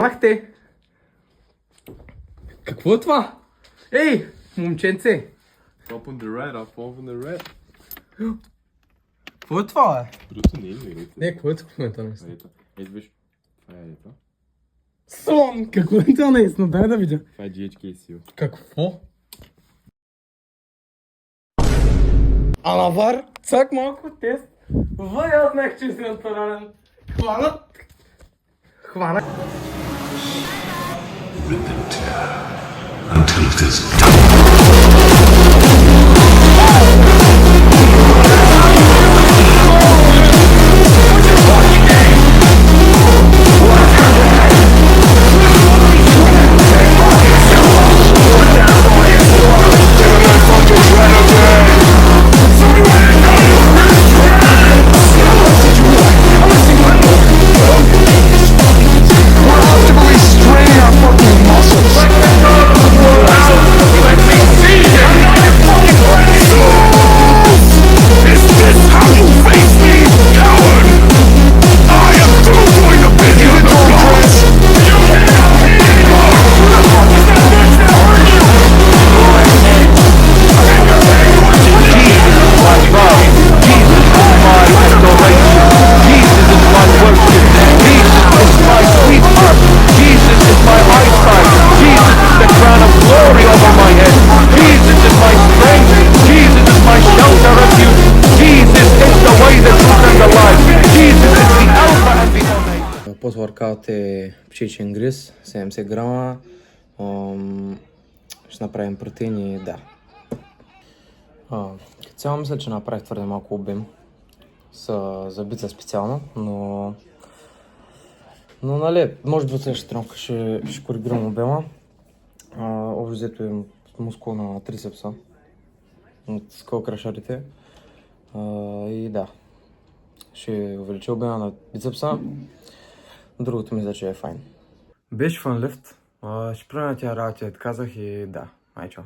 Махте! Какво е това? Ей, момченце! Open the red, up, open the red. Какво е това, бе? Другото не е ли? Не, какво е това в момента? Ето, ето виж. Това е ето. Слон! Какво е това наистина? Дай да видя. Това е GHK Seal. Какво? Алавар? Цак малко тест. Въй, аз знаех, че си натурален. Хванат! Хванат! Until it is done. Post-workout е птичен гриз, 70 грама. Ще направим протеин и да. Като цяло мисля, че направих твърде малко обем за бица специално, но нали, може би от следващата тренировка ще коригирам обема. Общо взето е мускул на трицепса от скъл крашарите. И да, ще увелича обема на бицепса. Другото мисля, че е файн. Беше фан лифт. Ще правя на тя работа, казах и да. Ай, чао.